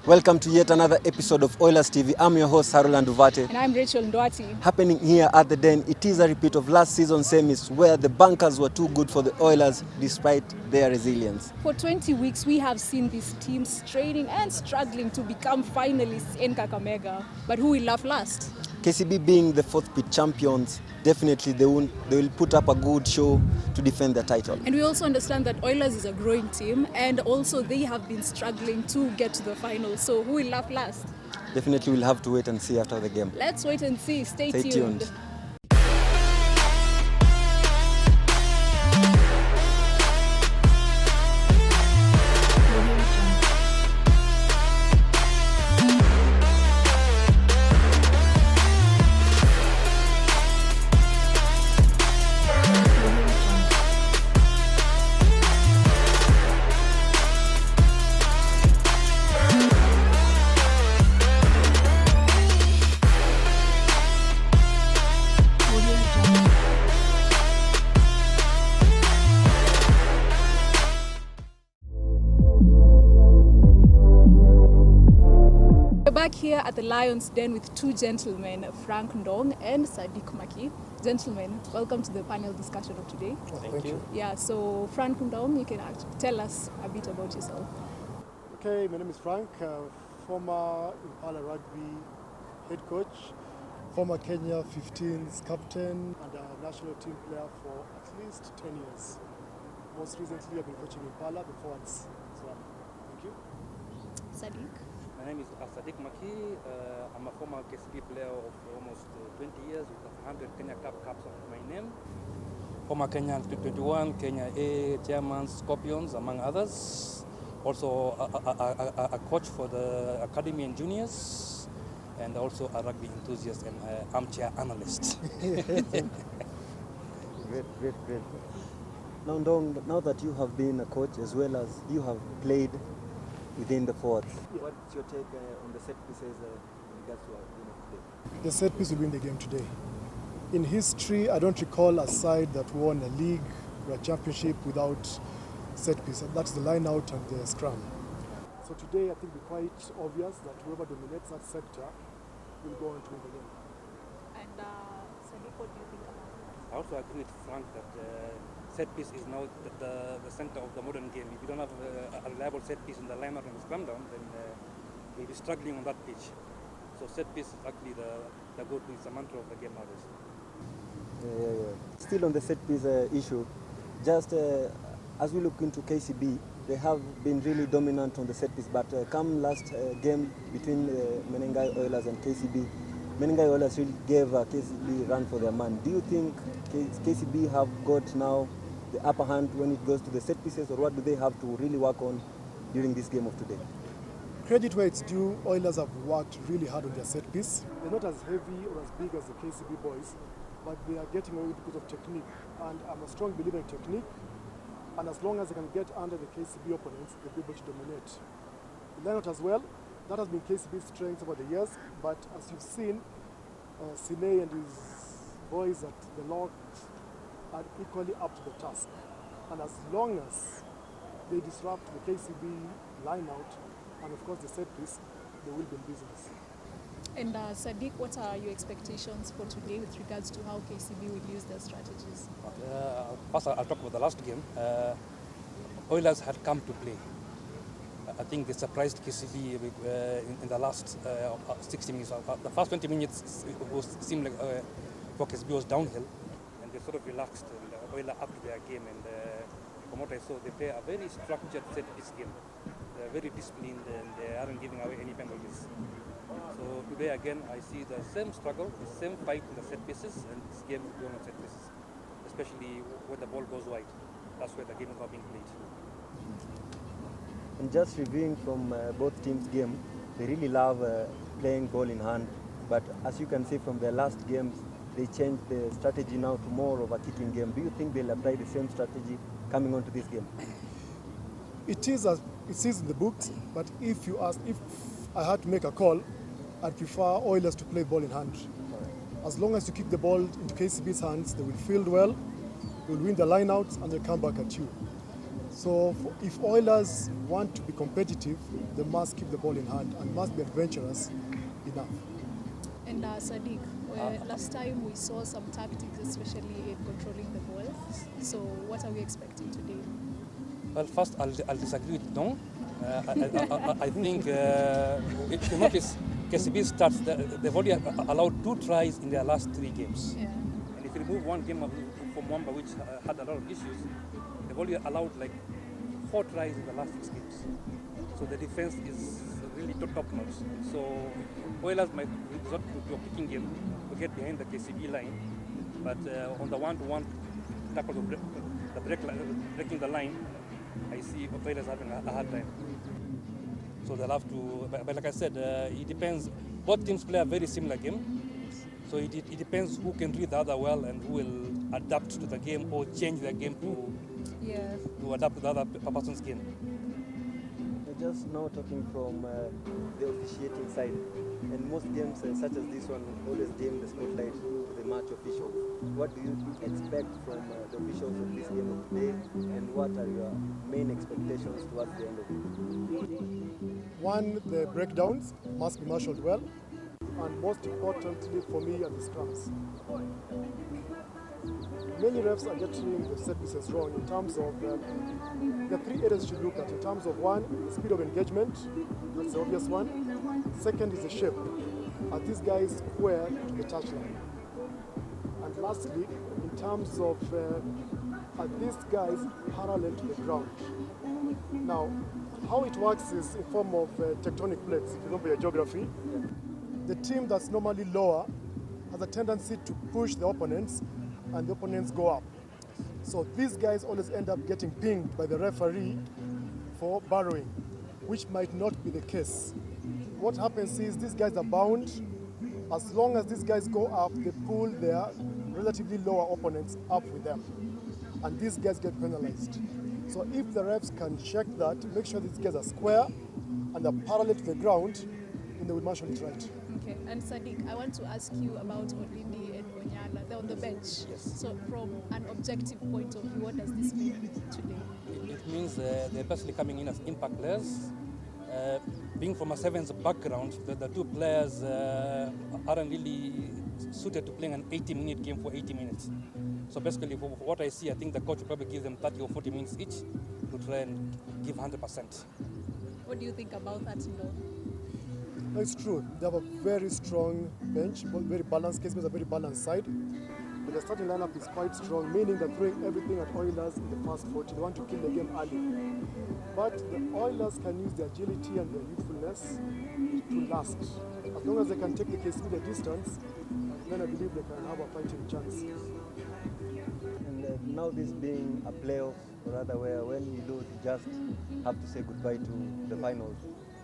Welcome to yet another episode of Oilers TV. I'm your host, Harold Anduvate. And I'm Rachel Ndwati. Happening here at the Den, it is a repeat of last season's semis where the bunkers were too good for the Oilers despite their resilience. For 20 weeks, we have seen these teams straining and struggling to become finalists in Kakamega. But who will laugh last? KCB being the fourth pit champions, definitely they will put up a good show to defend their title. And we also understand that Oilers is a growing team and also they have been struggling to get to the final. So who will laugh last? Definitely we'll have to wait and see after the game. Let's wait and see. Stay tuned. Back here at the Lions Den with two gentlemen, Frank Ndong and Sadiq Maki. Gentlemen, welcome to the panel discussion of today. Thank you. Yeah, so Frank Ndong, you can tell us a bit about yourself. Okay, my name is Frank, former Impala Rugby head coach, former Kenya 15s captain and a national team player for at least 10 years. Most recently I've been coaching Impala, the forwards as well. Thank you. Sadiq. My name is Sadiq Maki. I'm a former KCB player of almost 20 years with 100 Kenya Cup caps on my name. Former Kenya 21, Kenya A, Chairman, Scorpions, among others. Also a coach for the academy and juniors, and also a rugby enthusiast and armchair analyst. Great. Now, Ndong, now that you have been a coach as well as you have played within the fourth, what's your take on the set pieces in regards to our game of today? The set piece will win the game today. In history, I don't recall a side that won a league or a championship without set piece. That's the line out and the scrum. So today I think it's quite obvious that whoever dominates that sector will go on to win the game. And Sadiq, what do you think about that? I also agree with Frank that set piece is now the center of the modern game. If you don't have a reliable set piece in the line out and the scrum down, then we'll be struggling on that pitch. So set piece is actually the go-to, it's the mantra of the game nowadays. Yeah. Still on the set piece issue, just as we look into KCB, they have been really dominant on the set piece, but come last game between Menengai Oilers and KCB, Menengai Oilers really gave KCB run for their man. Do you think KCB have got now the upper hand when it goes to the set pieces, or what do they have to really work on during this game of today? Credit where it's due, Oilers have worked really hard on their set piece. They're not as heavy or as big as the KCB boys, but they are getting away because of technique. And I'm a strong believer in technique. And as long as they can get under the KCB opponents, they'll be able to dominate. The line-out as well, that has been KCB's strength over the years, but as you've seen, Sine and his boys at the lock are equally up to the task. And as long as they disrupt the KCB line-out, and of course the set piece, they will be in business. And Sadiq, what are your expectations for today with regards to how KCB will use their strategies? First, I'll talk about the last game. Oilers had come to play. I think they surprised KCB in the last 60 minutes. The first 20 minutes seemed like for KCB was downhill, and they sort of relaxed and Oilers upped their game. And from what I saw, they play a very structured set-piece game. They're very disciplined and they aren't giving away any penalties. So today again, I see the same struggle, the same fight in the set pieces, and this game is going on set pieces, especially when the ball goes wide. That's where the game is not being played. And just reviewing from both teams' game, they really love playing ball in hand. But as you can see from their last games, they changed the strategy now to more of a kicking game. Do you think they'll apply the same strategy coming onto this game? It is in the books, but if I had to make a call, I'd prefer Oilers to play ball in hand. As long as you kick the ball into KCB's hands, they will field well, they will win the line-outs, and they'll come back at you. So if Oilers want to be competitive, they must keep the ball in hand and must be adventurous enough. And Sadiq, last time we saw some tactics, especially in controlling the ball. So what are we expecting today? Well, first, I'll disagree with Dong. I think if you notice, KCB starts, they've already allowed 2 tries in their last 3 games. Yeah. And if you remove one game from Wamba, which had a lot of issues, they've only allowed like 4 tries in the last 6 games. So the defense is really top notch. So Oilers might resort to a kicking game to get behind the KCB line, but on the one-to-one tackle, breaking the line, I see Oilers having a hard time. So they'll have to, but like I said, it depends. Both teams play a very similar game. So it depends who can read the other well and who will adapt to the game or change their game to adapt to the other person's game. We're just now talking from the officiating side. And most games such as this one always dim the spotlight to the match officials. What do you expect from the officials of this game of today, and what are your main expectations towards the end of it? One, the breakdowns must be marshaled well, and most importantly for me are the scrums. Many refs are getting the set pieces wrong in terms of the 3 areas you should look at. In terms of one, the speed of engagement, that's the obvious one. Second is the shape. Are these guys square to the touchline? And lastly, in terms of are these guys parallel to the ground? Now, how it works is in form of tectonic plates, if you know your geography. The team that's normally lower has a tendency to push the opponents, and the opponents go up. So these guys always end up getting pinged by the referee for borrowing, which might not be the case. What happens is these guys are bound. As long as these guys go up, they pull their relatively lower opponents up with them, and these guys get penalized. So if the refs can check that, make sure these guys are square and are parallel to the ground, then they will marshal it right. Okay, and Sadiq, I want to ask you about Olindi and Onyala. They're on the bench. Yes. So from an objective point of view, what does this mean today? It means they're basically coming in as impact players. Being from a sevens background, the 2 players aren't really suited to playing an 80-minute game for 80 minutes. So basically, for what I see, I think the coach will probably give them 30 or 40 minutes each to try and give 100%. What do you think about that, Ndo? No, it's true. They have a very strong bench, very balanced. KCB is a very balanced side. But the starting lineup is quite strong, meaning they're throwing everything at Oilers in the first 40. They want to kill the game early. But the Oilers can use their agility and their youthfulness to last. As long as they can take the KCB the distance, then I believe they can have a fighting chance. And now this being a playoff, or rather where when you lose, you just have to say goodbye to the finals.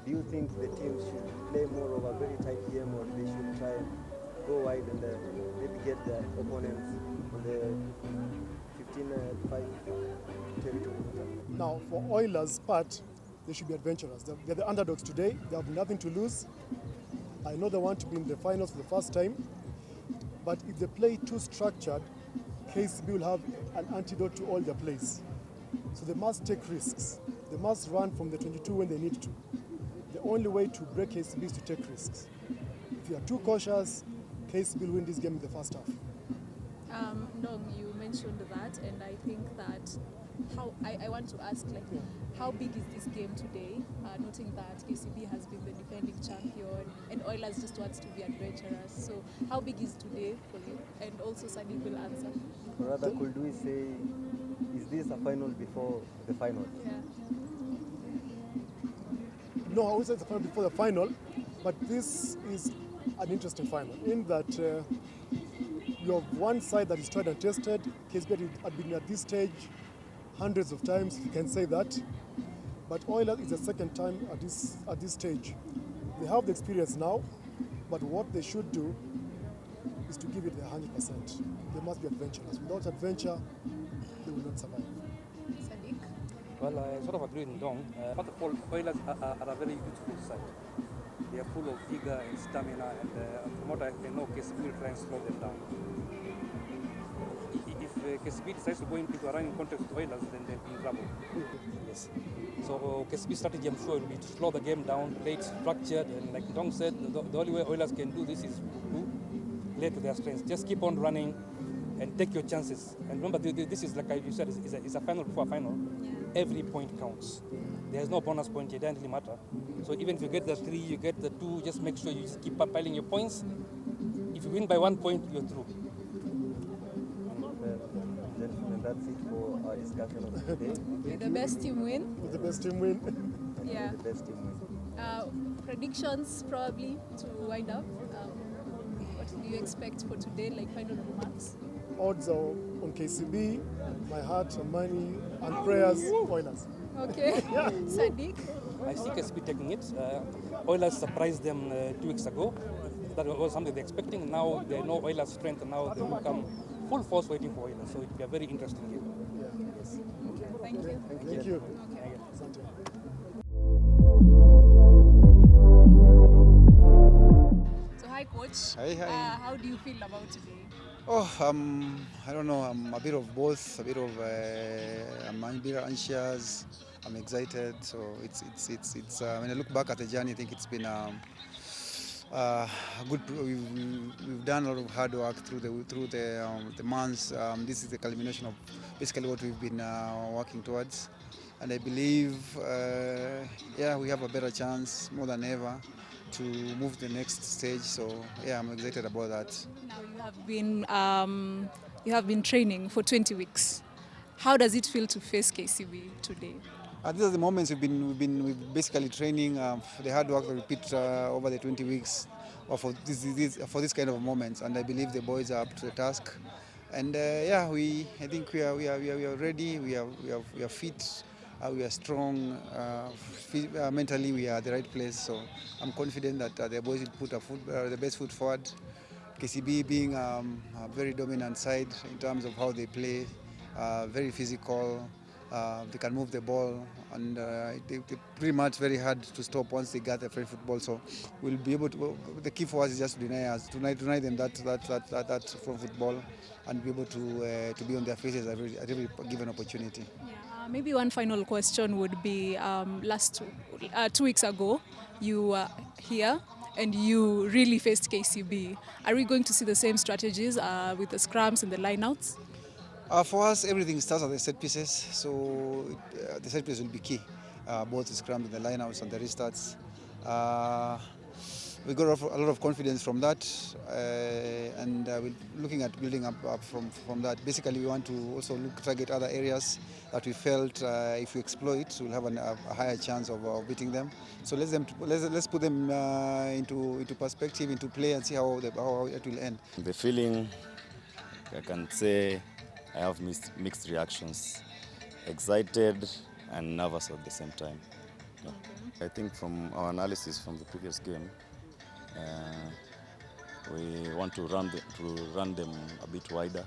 Do you think the teams should play more of a very tight game, or they should try and go wide and maybe get their opponents on the 15-5 territory? Now, for Oilers' part, they should be adventurous. They're the underdogs today. They have nothing to lose. I know they want to be in the finals for the first time, but if they play too structured, KCB will have an antidote to all their plays. So they must take risks. They must run from the 22 when they need to. The only way to break KCB is to take risks. If you are too cautious, KCB will win this game in the first half. Ndong, you mentioned that, and I think that I want to ask, how big is this game today, noting that KCB has been the defending champion and Oilers just wants to be adventurous. So how big is today for you? And also Sadiq will answer. Or rather, could we say, is this a final before the final? Yeah. No, I would say it's a final before the final, but this is an interesting final in that you have one side that is tried and tested. KCB had been at this stage hundreds of times, if you can say that. But Oilers is the second time at this stage. They have the experience now, but what they should do is to give it their 100%. They must be adventurous. Without adventure, they will not survive. Sadiq? Well, I sort of agree with Dong. First of all, Oilers are a very youthful side. They are full of vigor and stamina, and from what I know, KCB will try and slow them down. If KCB decides to go into a running contest with Oilers, then they'll be in trouble. Yes. So KCB strategy, I'm sure, will be to slow the game down, play it structured, and like Dong said, the only way Oilers can do this is to play to their strengths. Just keep on running and take your chances. And remember, this is like you said, it's a final before a final. Yeah. Every point counts. There's no bonus point here, it doesn't really matter. So even if you get the 3, you get the 2, just make sure you just keep piling your points. If you win by 1 point, you're through. Gentlemen, that's it for our discussion of today. May the best team win. With the best team win. Yeah. The best team win. Predictions probably to wind up. What do you expect for today, like final remarks? Odds are on KCB, my heart, and money, and prayers, Oilers. Okay. Sadiq? I see KCB taking it. Oilers surprised them 2 weeks ago. That was something they're expecting. Now they know Oilers' strength, and now they will come full force waiting for Oilers. So it will be a very interesting game. Yes. Thank you. Thank you. Okay. Asante. So hi coach. Hi. How do you feel about today? Oh, I don't know. I'm a bit of both. I'm a bit anxious. I'm excited. So it's. When I look back at the journey, I think it's been a good. We've done a lot of hard work through the months. This is the culmination of basically what we've been working towards, and I believe, we have a better chance more than ever to move to the next stage. So yeah, I'm excited about that. Now you have been training for 20 weeks. How does it feel to face KCB today? These are the moments we've basically training the hard work that we put over the 20 weeks for this kind of moments, and I believe the boys are up to the task. And I think we are ready. We are fit. We are strong. Mentally, we are at the right place. So I'm confident that the boys will put the best foot forward. KCB being a very dominant side in terms of how they play, very physical. They can move the ball, and they pretty much very hard to stop once they get the free football. So we'll be able to. The key for us is just to deny them that from football, and be able to be on their faces at every given opportunity. Yeah. Maybe one final question would be: 2 weeks ago, you were here and you really faced KCB. Are we going to see the same strategies with the scrums and the lineouts? For us, everything starts at the set pieces, so the set pieces will be key, both the scrums and the lineouts and the restarts. We got a lot of confidence from that, and we're looking at building up from that. Basically, we want to also target other areas that we felt if we exploit, we'll have a higher chance of beating them. So let's put them into perspective, into play, and see how it will end. The feeling, I can say, I have mixed reactions, excited and nervous at the same time. Yeah. I think from our analysis from the previous game, we want to run them a bit wider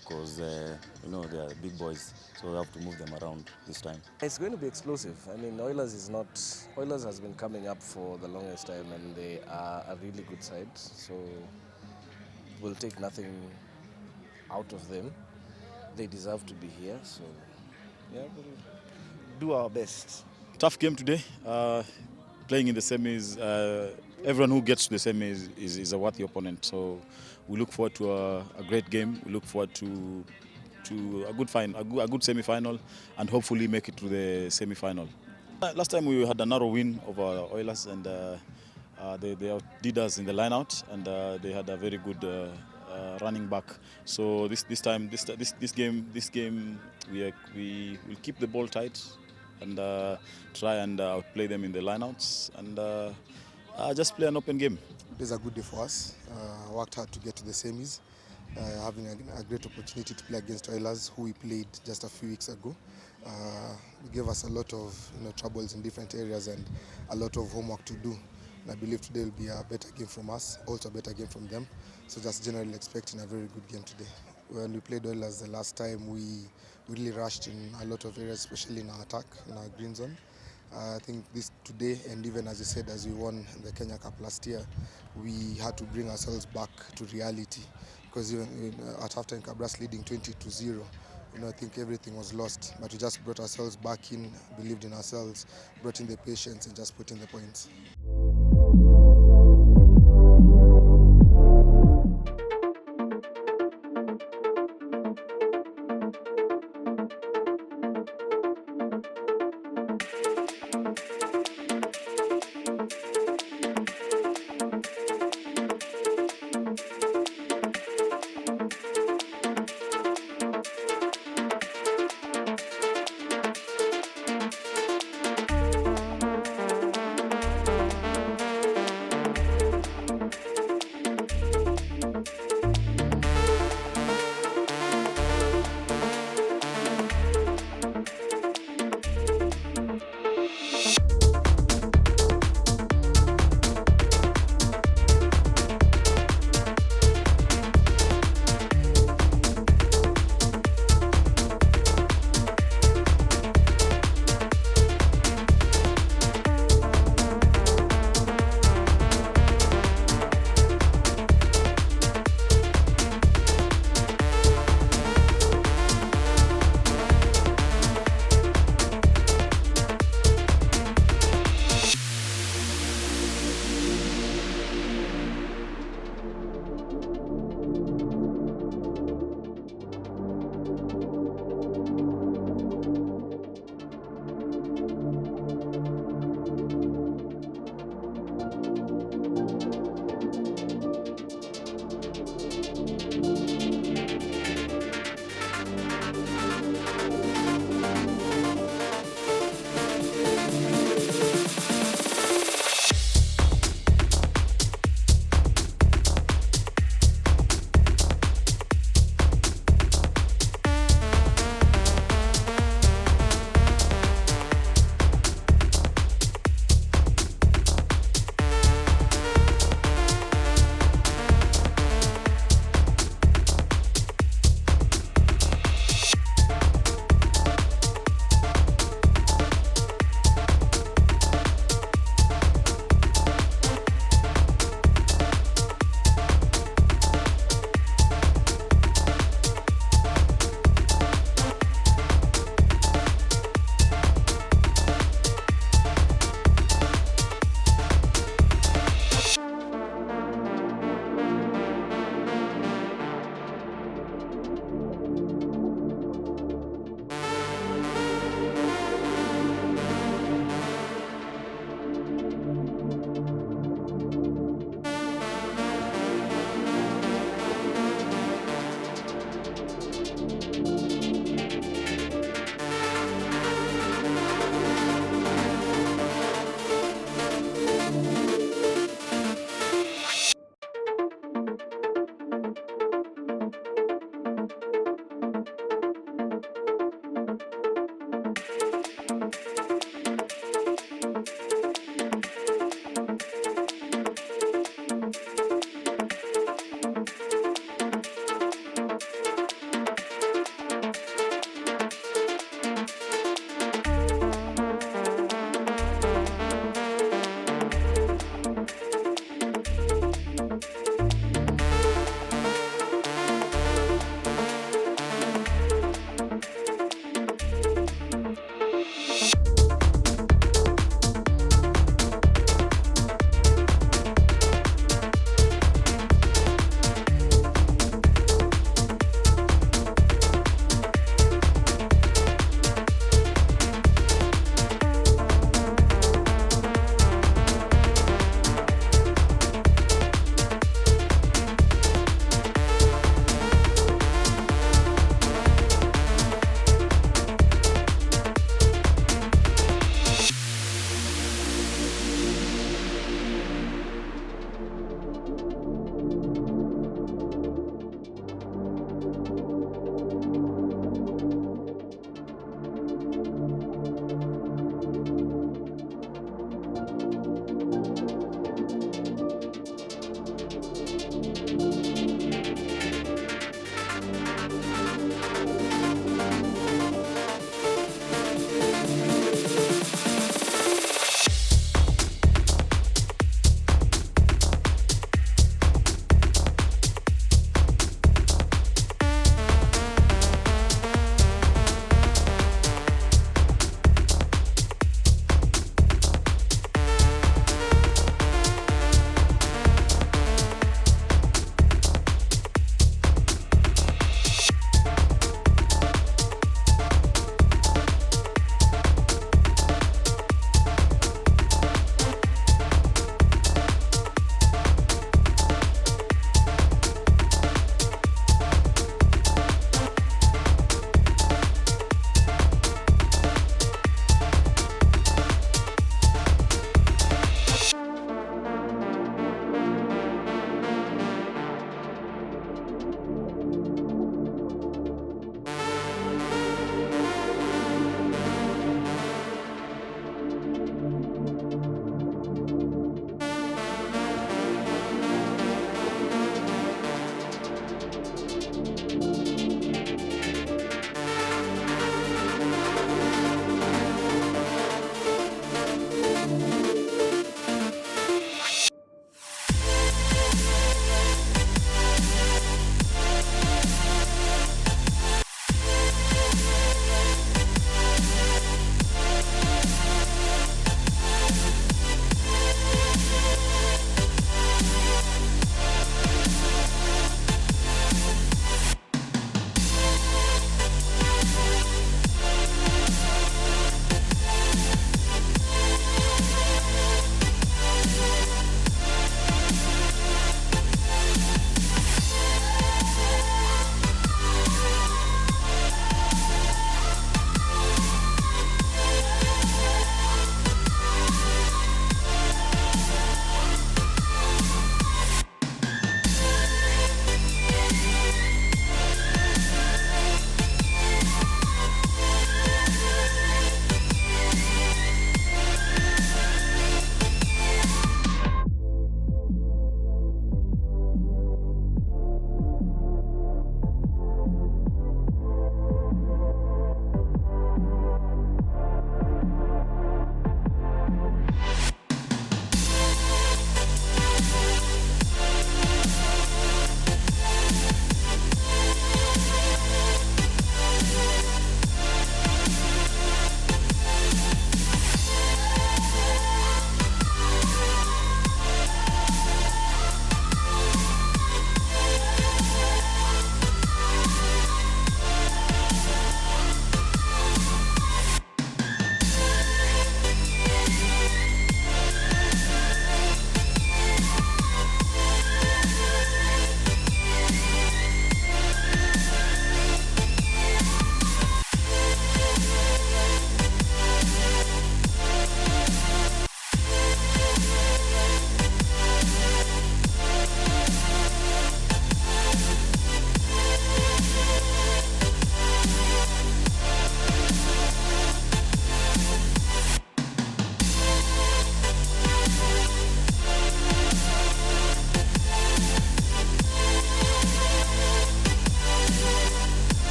because they are big boys, so we have to move them around this time. It's going to be explosive. I mean, Oilers has been coming up for the longest time, and they are a really good side. So we'll take nothing out of them. They deserve to be here, so yeah, we'll do our best. Tough game today. Playing in the semis, everyone who gets to the semis is a worthy opponent. So we look forward to a great game. We look forward to a good semi-final, and hopefully make it to the semi-final. Last time we had a narrow win over Oilers, and they outdid us in the line-out, and they had a very good running back. So this game we will keep the ball tight and try and outplay them in the lineouts, and just play an open game. It is a good day for us. Worked hard to get to the semis, having a great opportunity to play against Oilers, who we played just a few weeks ago. It gave us a lot of troubles in different areas and a lot of homework to do. And I believe today will be a better game from us, also a better game from them. So just generally expecting a very good game today. When we played Oilers the last time, we really rushed in a lot of areas, especially in our attack, in our green zone. I think this today, and even as you said, as we won the Kenya Cup last year, we had to bring ourselves back to reality because even at halftime Cabras leading 20-0. I think everything was lost, but we just brought ourselves back in, believed in ourselves, brought in the patience, and just put in the points.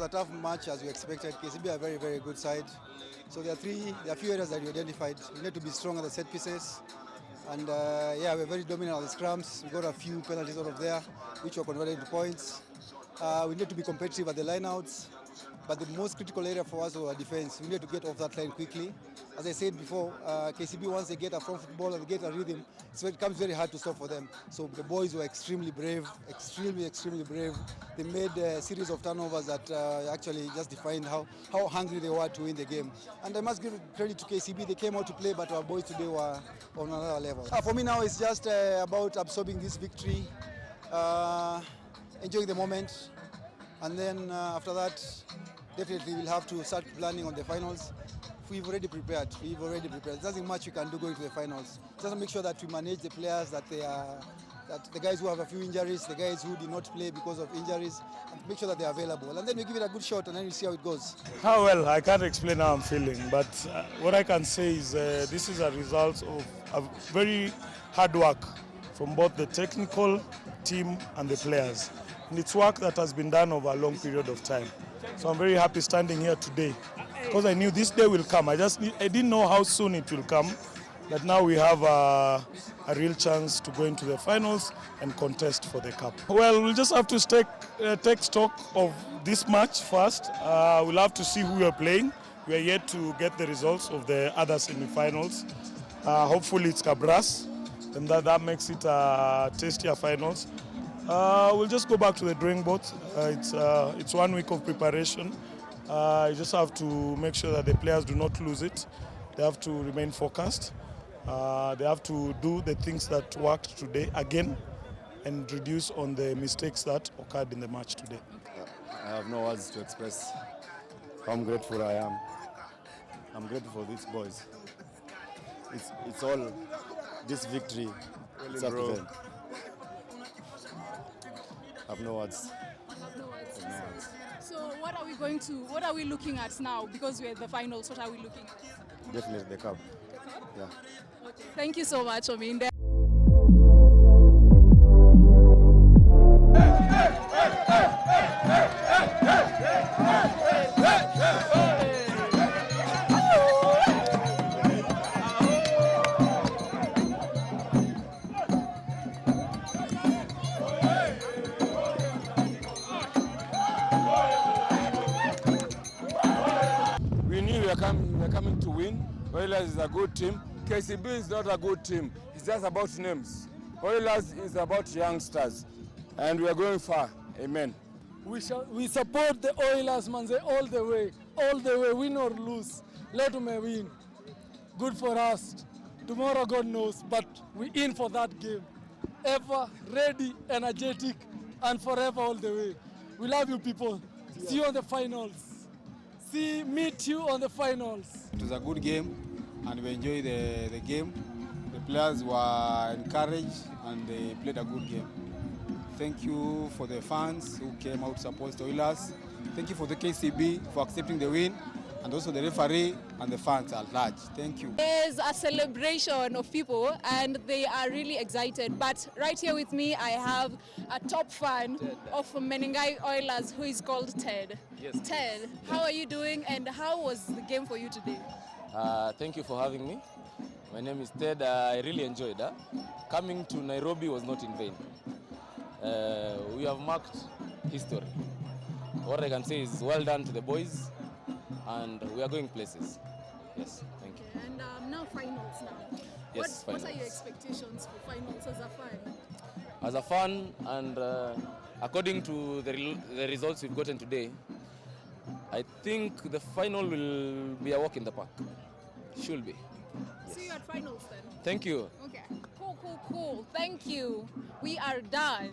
was a tough match as we expected. KCB are a very, very good side. So there are a few areas that we identified. We need to be strong at the set pieces. And yeah, we're very dominant on the scrums. We got a few penalties out of there, which were converted into points. We need to be competitive at the lineouts. But the most critical area for us was our defense. We need to get off that line quickly. As I said before, KCB, once they get a front football and they get a rhythm, so it becomes very hard to stop for them. So the boys were extremely brave, extremely brave. They made a series of turnovers that actually just defined how hungry they were to win the game. And I must give credit to KCB. They came out to play, but our boys today were on another level. For me now, it's just about absorbing this victory, enjoying the moment, and then after that, definitely we'll have to start planning on the finals. We've already prepared. There's nothing much we can do going to the finals. Just make sure that we manage the players, that the guys who have a few injuries, the guys who did not play because of injuries, and make sure that they're available. And then we give it a good shot, and then we see how it goes. How well, I can't explain how I'm feeling, but what I can say is this is a result of a very hard work from both the technical team and the players. And it's work that has been done over a long period of time. So I'm very happy standing here today because I knew this day will come. I didn't know how soon it will come, but now we have a real chance to go into the finals and contest for the cup. Well, we'll just have to take stock of this match first. We'll have to see who we are playing. We are yet to get the results of the other semi-finals. Hopefully it's Cabras, and that makes it tastier finals. We'll just go back to the drawing board. It's 1 week of preparation. You just have to make sure that the players do not lose it. They have to remain focused. They have to do the things that worked today again and reduce on the mistakes that occurred in the match today. I have no words to express how grateful I am. I'm grateful for these boys. It's all this victory. It's up to them. I have no words. So what are we looking at now? Because we're at the finals, what are we looking at? Definitely the cup. The cup? Yeah. Okay. Thank you so much, Omin. We're coming to win. Oilers is a good team. KCB is not a good team. It's just about names. Oilers is about youngsters. And we are going far. Amen. We support the Oilers, man, all the way, win or lose. Let them win. Good for us. Tomorrow, God knows, but we in for that game. Ever ready, energetic, and forever all the way. We love you people. See you on the finals. Meet you on the finals. It was a good game, and we enjoyed the game. The players were encouraged, and they played a good game. Thank you for the fans who came out to support the Oilers. Thank you for the KCB for accepting the win, and also the referee and the fans at large. Thank you. There's a celebration of people, and they are really excited. But right here with me, I have a top fan of Menengai Oilers who is called Ted. Yes. Ted, how are you doing, and how was the game for you today? Thank you for having me. My name is Ted. I really enjoyed it. Coming to Nairobi was not in vain. We have marked history. What I can say is well done to the boys, and we are going places. Yes, thank you. Okay, and now finals now. Yes, what are finals. your expectations for finals as a fan? As a fan, and according to the results we've gotten today, I think the final will be a walk in the park. Should be. See you at finals then. Thank you. Okay. Cool. Thank you. We are done.